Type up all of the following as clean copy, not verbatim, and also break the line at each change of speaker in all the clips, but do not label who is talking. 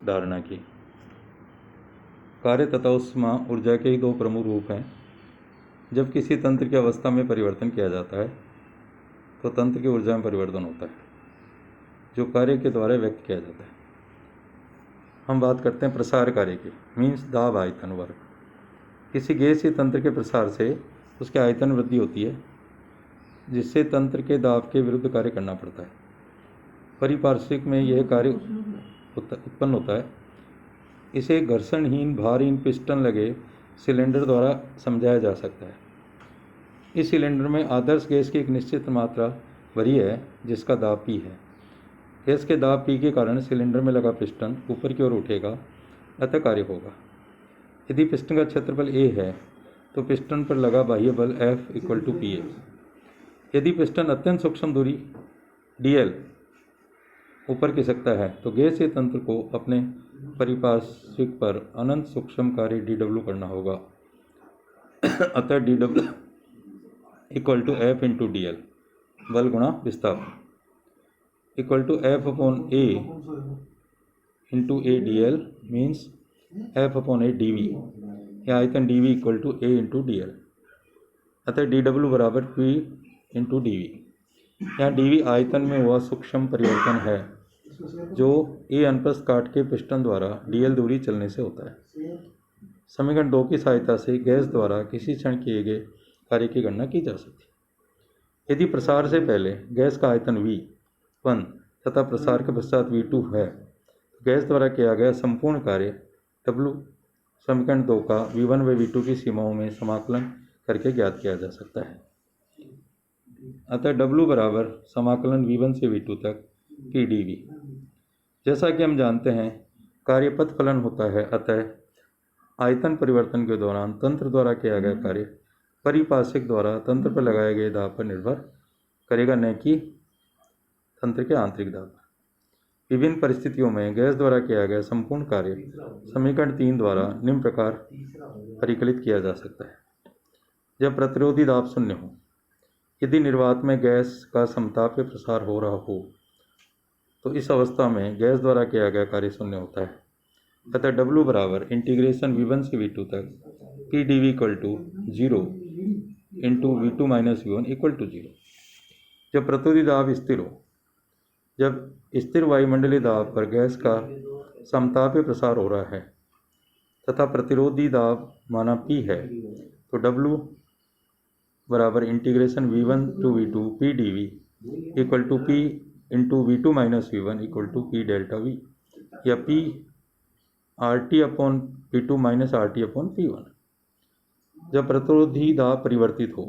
धारणा की। कार्य तथा उष्मा ऊर्जा के ही दो प्रमुख रूप हैं। जब किसी तंत्र की अवस्था में परिवर्तन किया जाता है तो तंत्र की ऊर्जा में परिवर्तन होता है, जो कार्य के द्वारा व्यक्त किया जाता है। हम बात करते हैं प्रसार कार्य की, मीन्स दाब आयतन वर्क। किसी गैसीय तंत्र के प्रसार से उसके आयतन वृद्धि होती है, जिससे तंत्र के दाब के विरुद्ध कार्य करना पड़ता है। परिपार्श्विक में यह कार्य उत्पन्न होता है। इसे घर्षणहीन भारहीन पिस्टन लगे सिलेंडर द्वारा समझाया जा सकता है। इस सिलेंडर में आदर्श गैस की एक निश्चित मात्रा भरी है, जिसका दाब P है। गैस के दाब P के कारण सिलेंडर में लगा पिस्टन ऊपर की ओर उठेगा, अतः कार्य होगा। यदि पिस्टन का क्षेत्रफल A है तो पिस्टन पर लगा बाह्य बल F = Pa। यदि पिस्टन अत्यंत सूक्ष्म दूरी dl ऊपर खिसकता है तो गैसीय तंत्र को अपने परिपार्श्विक पर अनंत सूक्ष्म कार्य dw करना होगा। अतः dw = F × dl, बल गुणा विस्थापन = F/A × A dl means F/A dv, या आयतन dv = A × dl। अतः dw = P × dv। यहाँ dv आयतन में हुआ सूक्ष्म परिवर्तन है, जो A अनुप्रस्थ काट के पिस्टन द्वारा dl दूरी चलने से होता है। समीकरण 2 की सहायता से गैस द्वारा किसी क्षण किए गए कार्य की गणना की जा सकती है। यदि प्रसार से पहले गैस का आयतन V1 तथा प्रसार के पश्चात V2 है, तो गैस द्वारा किया गया संपूर्ण कार्य W समीकरण 2 का V1 व V2 की सीमाओं में समाकलन करके ज्ञात किया जा सकता है। अतः W = समाकलन V1 से V2 तक Pdv। जैसा कि हम जानते हैं, कार्य पथ फलन होता है, अतः आयतन परिवर्तन के दौरान तंत्र द्वारा किया गया कार्य परिपार्श्विक द्वारा तंत्र पर लगाए गए दाब पर निर्भर करेगा, न कि तंत्र के आंतरिक दाब पर। विभिन्न परिस्थितियों में गैस द्वारा किया गया संपूर्ण कार्य समीकरण 3 द्वारा निम्न प्रकार परिकलित किया जा सकता है। जब प्रतिरोधी दाब शून्य हो, यदि निर्वात में गैस का समतापीय प्रसार हो रहा हो, तो इस अवस्था में गैस द्वारा किया गया कार्य शून्य होता है। अतः W = इंटीग्रेशन V1 से V2 तक Pdv = 0 × V2 - V1 = 0। जब प्रतिरोधी दाब स्थिर हो, जब स्थिर वायुमंडलीय दाब पर गैस का समतापीय प्रसार हो रहा है तथा प्रतिरोधी दाब माना P है, तो W = integration V1 to V2 Pdv = P × V2 - V1 = P ΔV, या P RT/P2 - RT/P1। जब प्रतिरोधी दाब परिवर्तित हो,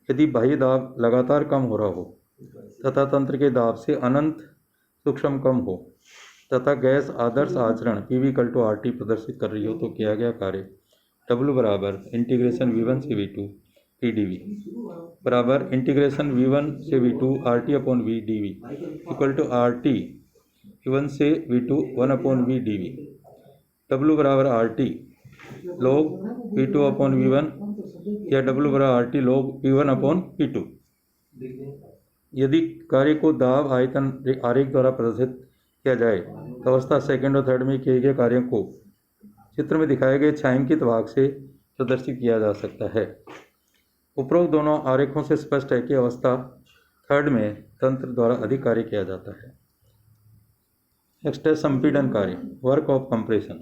यदि बाह्य दाब लगातार कम हो रहा हो तथा तंत्र के दाब से अनंत सूक्ष्म कम हो तथा गैस आदर्श आचरण PV = RT प्रदर्शित कर रही हो, तो किया गया कार्य W = इंटीग्रेशन V1 से V2 Pdv = इंटीग्रेशन V1 से V2 RT/V dv = RT V1 से V2 1/V dv। W = RT log P2/V1, या W = RT log P1/P2। यदि कार्य को दाब आयतन आरेख द्वारा प्रदर्शित किया जाए, तो अवस्था सेकंड और थर्ड में किए गए कार्यों को चित्र में दिखाए गए छायांकित भाग से प्रदर्शित किया जा सकता है। उपरोक्त दोनों आरेखों से स्पष्ट है कि अवस्था थर्ड में तंत्र द्वारा अधिक कार्य किया जाता है। नेक्स्ट है संपीड़न कार्य, वर्क ऑफ कंप्रेशन।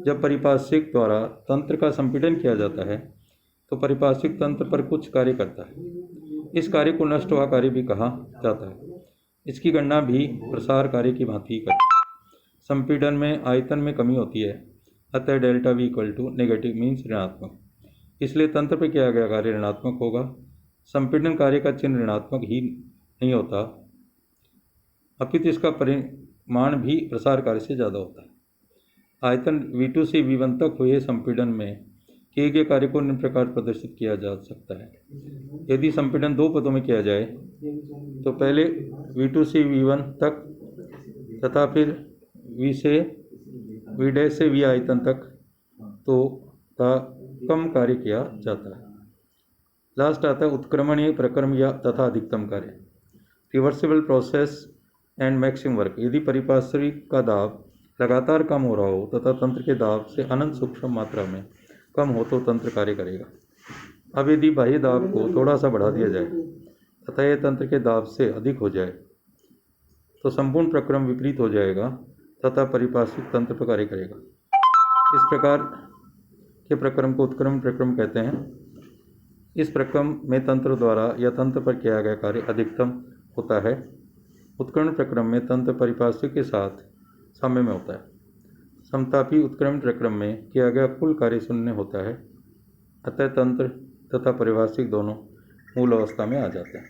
जब परिपार्श्विक द्वारा तंत्र का संपीड़न किया जाता है, तो परिपार्श्विक तंत्र पर कुछ कार्य करता है। इस कार्य को नष्ट हुआ कार्य भी कहा जाता है। इसकी गणना भी प्रसार कार्य की भांति करते हैं। संपीड़न में आयतन में कमी होती है, अतः ΔV = नेगेटिव मीन्स ऋणात्मक, इसलिए तंत्र पर किया गया कार्य ऋणात्मक होगा। संपीड़न कार्य का चिन्ह ऋणात्मक ही नहीं होता, अपितु इसका परिमाण भी प्रसार कार्य से ज़्यादा होता है। आयतन V2 से V1 तक हुए संपीड़न में किए गए कार्य को निम्न प्रकार प्रदर्शित किया जा सकता है। यदि संपीड़न दो पदों में किया जाए, तो पहले V2 से V1 तक तथा फिर V से V' से V आयतन तक तो का कम कार्य किया जाता है। लास्ट आता है उत्क्रमणीय प्रक्रम या तथा अधिकतम कार्य, reversible process and maximum work. यदि परिपार्श्विक का दाब लगातार कम हो रहा हो तथा तंत्र के दाब से अनंत सूक्ष्म मात्रा में कम हो तो तंत्र कार्य करेगा। अब यदि बाह्य दाब को थोड़ा सा बढ़ा दिया जाए तथा यह तंत्र के दाब से अधिक हो जाए तो संपूर्ण प्रक्रम विपरीत हो जाएगा तथा परिपार्श्विक तंत्र पर कार्य करेगा। इस प्रकार के प्रक्रम को उत्क्रमण प्रक्रम कहते हैं। इस प्रक्रम में तंत्र द्वारा या तंत्र पर किया गया कार्य अधिकतम होता है। उत्क्रमण प्रक्रम में तंत्र परिपार्श्विक के साथ साम्य में होता है। समतापी उत्क्रमण प्रक्रम में किया गया कुल कार्य शून्य होता है। अतः तंत्र तथा परिपार्श्विक दोनों मूल अवस्था में आ जाते हैं।